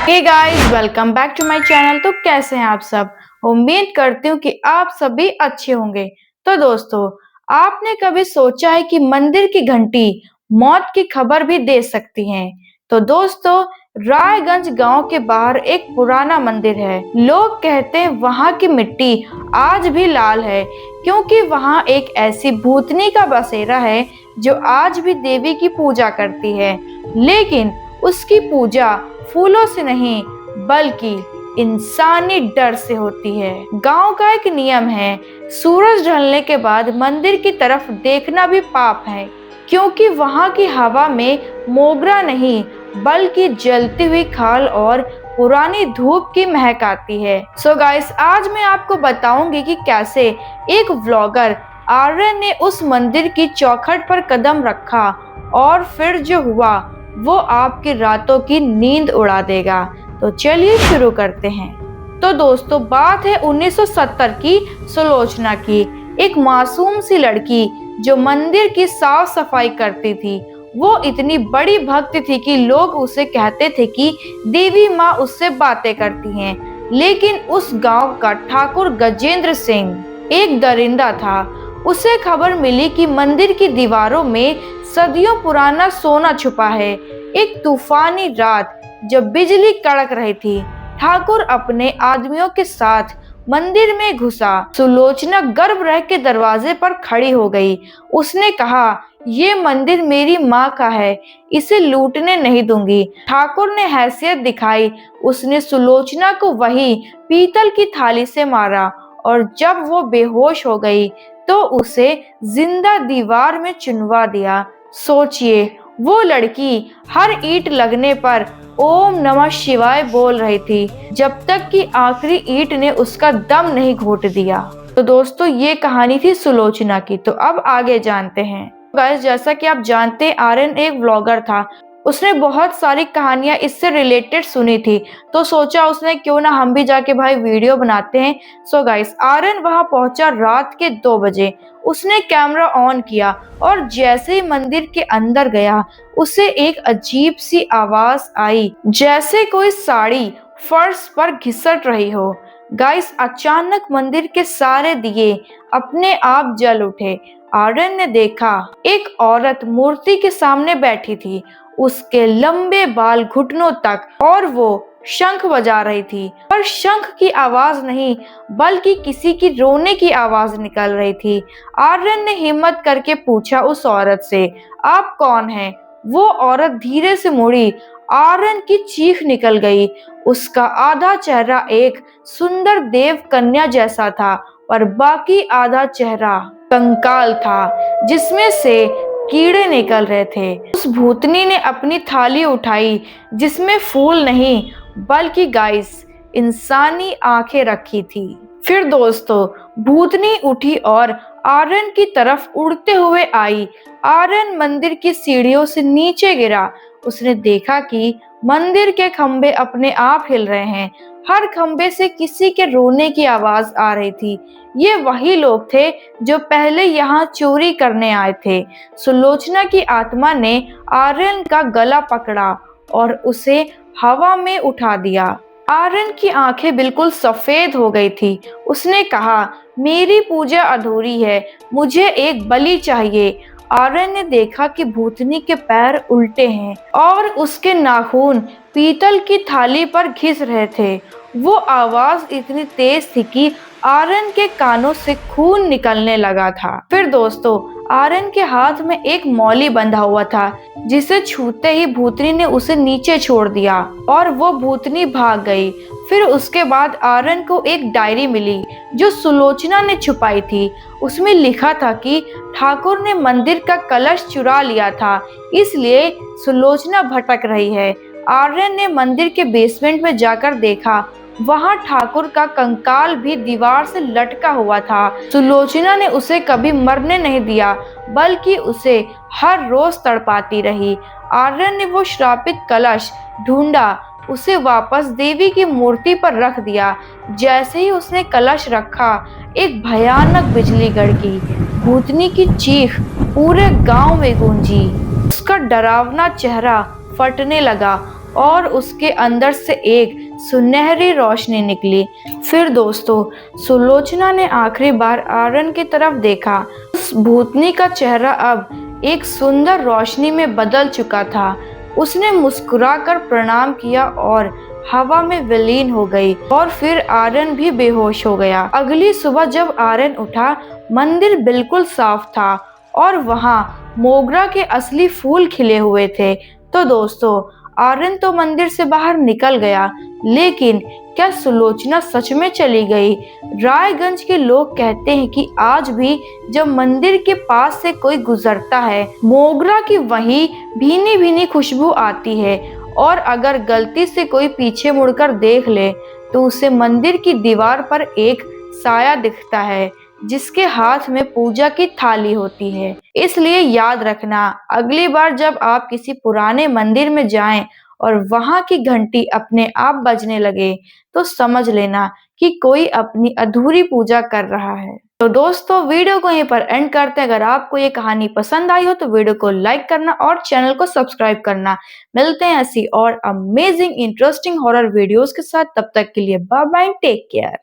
Hey guys, welcome back to my channel. तो कैसे हैं आप सब? उम्मीद करती हूँ कि आप सभी अच्छे होंगे। तो दोस्तों, आपने कभी सोचा है कि मंदिर की घंटी मौत की खबर भी दे सकती है? तो दोस्तों, रायगंज गांव के बाहर एक पुराना मंदिर है। लोग कहते हैं वहां की मिट्टी आज भी लाल है, क्योंकि वहां एक ऐसी भूतनी का बसेरा है जो आज भी देवी की पूजा करती है। लेकिन उसकी पूजा फूलों से नहीं, बल्कि इंसानी डर से होती है। गांव का एक नियम है, सूरज ढलने के बाद मंदिर की तरफ देखना भी पाप है, क्योंकि वहां की हवा में मोगरा नहीं, बल्कि जलती हुई खाल और पुरानी धूप की महक आती है। सो गाइस, आज मैं आपको बताऊंगी कि कैसे एक व्लॉगर आर्यन ने उस मंदिर की चौखट पर कदम रखा और फिर जो हुआ वो आपकी रातों की नींद उड़ा देगा। तो चलिए शुरू करते हैं। तो दोस्तों, बात है 1970 की सुलोचना की। एक मासूम सी लड़की जो मंदिर की साफ सफाई करती थी। वो इतनी बड़ी भक्त थी कि लोग उसे कहते थे कि देवी माँ उससे बातें करती हैं। लेकिन उस गांव का ठाकुर गजेंद्र सिंह एक दरिंदा था। उसे खबर मिली कि मंदिर की दीवारों में सदियों पुराना सोना छुपा है। एक तूफानी रात जब बिजली कड़क रही थी, ठाकुर अपने आदमियों के साथ मंदिर में घुसा। सुलोचना गर्भ रह के दरवाजे पर खड़ी हो गई। उसने कहा, ये मंदिर मेरी माँ का है, इसे लूटने नहीं दूंगी। ठाकुर ने हैसियत दिखाई। उसने सुलोचना को वही पीतल की थाली से मारा और जब वो बेहोश हो गई तो उसे जिंदा दीवार में चुनवा दिया। सोचिए, वो लड़की हर ईंट लगने पर ओम नमः शिवाय बोल रही थी, जब तक कि आखिरी ईंट ने उसका दम नहीं घोट दिया। तो दोस्तों, ये कहानी थी सुलोचना की। तो अब आगे जानते हैं। गाइस, जैसा कि आप जानते हैं, आर्यन एक व्लॉगर था। उसने बहुत सारी कहानियां इससे रिलेटेड सुनी थी, तो सोचा उसने क्यों ना हम भी जाके भाई वीडियो बनाते हैं। सो गाइस, आर्यन वहां पहुंचा रात के 2 बजे। उसने कैमरा ऑन किया और जैसे ही मंदिर के अंदर गया, उसे एक अजीब सी आवाज आई, जैसे कोई साड़ी फर्श पर घिसट रही हो। गाइस, अचानक मंदिर के सारे दिए अपने आप जल उठे। आर्यन ने देखा, एक औरत मूर्ति के सामने बैठी थी। उसके लंबे बाल घुटनों तक और वो शंख बजा रही थी। पर शंख की आवाज नहीं, बल्कि किसी की रोने की आवाज निकल रही थी। आर्यन ने हिम्मत करके पूछा उस औरत से, आप कौन हैं? वो औरत धीरे से मुड़ी। आर्यन की चीख निकल गई। उसका आधा चेहरा एक सुंदर देव कन्या जैसा था, और बाकी आधा चेहरा कंकाल था, जिसमें से कीड़े निकल रहे थे। उस भूतनी ने अपनी थाली उठाई, जिसमें फूल नहीं, बल्कि गाइस इंसानी आंखें रखी थी। फिर दोस्तों, भूतनी उठी और आर्यन की तरफ उड़ते हुए आई। आर्यन मंदिर की सीढ़ियों से नीचे गिरा। उसने देखा कि मंदिर के खंभे अपने आप हिल रहे हैं। हर खंभे से किसी के रोने की आवाज आ रही थी। ये वही लोग थे जो पहले यहाँ चोरी करने आए थे। सुलोचना की आत्मा ने आर्यन का गला पकड़ा और उसे हवा में उठा दिया। आर्यन की आंखें बिल्कुल सफेद हो गई थी। उसने कहा, मेरी पूजा अधूरी है, मुझे एक बलि चाहिए। आर्यन ने देखा कि भूतनी के पैर उल्टे हैं और उसके नाखून पीतल की थाली पर घिस रहे थे। वो आवाज इतनी तेज थी कि आर्यन के कानों से खून निकलने लगा था। फिर दोस्तों, आर्यन के हाथ में एक मौली बंधा हुआ था, जिसे छूते ही भूतनी ने उसे नीचे छोड़ दिया और वो भूतनी भाग गई। फिर उसके बाद आर्यन को एक डायरी मिली जो सुलोचना ने छुपाई थी। उसमें लिखा था कि ठाकुर ने मंदिर का कलश चुरा लिया था, इसलिए सुलोचना भटक रही है। आर्यन ने मंदिर के बेसमेंट में जाकर देखा, वहां ठाकुर का कंकाल भी दीवार से लटका हुआ था। सुलोचना ने उसे कभी मरने नहीं दिया, बल्कि उसे हर रोज तड़पाती रही। आर्यन ने वो श्रापित कलश ढूंढा, उसे वापस देवी की मूर्ति पर रख दिया। जैसे ही उसने कलश रखा, एक भयानक बिजली गड़की। भूतनी की चीख पूरे गांव में गूंजी। उसका डरावना चेहरा फटने लगा और उसके अंदर से एक सुनहरी रोशनी निकली। फिर दोस्तों, सुलोचना ने आखिरी बार आर्यन की तरफ देखा। उस भूतनी का चेहरा अब एक सुंदर रोशनी में बदल चुका था। उसने मुस्कुराकर प्रणाम किया और हवा में विलीन हो गई और फिर आर्यन भी बेहोश हो गया। अगली सुबह जब आर्यन उठा, मंदिर बिल्कुल साफ था और वहां मोगरा के असली फूल खिले हुए थे। तो दोस्तों, आर्यन तो मंदिर से बाहर निकल गया, लेकिन क्या सुलोचना सच में चली गई? रायगंज के लोग कहते हैं कि आज भी जब मंदिर के पास से कोई गुजरता है, मोगरा की वही भीनी भीनी खुशबू आती है और अगर गलती से कोई पीछे मुड़कर देख ले तो उसे मंदिर की दीवार पर एक साया दिखता है जिसके हाथ में पूजा की थाली होती है। इसलिए याद रखना, अगली बार जब आप किसी पुराने मंदिर में जाएं और वहां की घंटी अपने आप बजने लगे तो समझ लेना कि कोई अपनी अधूरी पूजा कर रहा है। तो दोस्तों, वीडियो को यहीं पर एंड करते हैं। अगर आपको ये कहानी पसंद आई हो तो वीडियो को लाइक करना और चैनल को सब्सक्राइब करना। मिलते हैं ऐसी और अमेजिंग इंटरेस्टिंग हॉरर वीडियोस के साथ। तब तक के लिए बाय बाय, टेक केयर।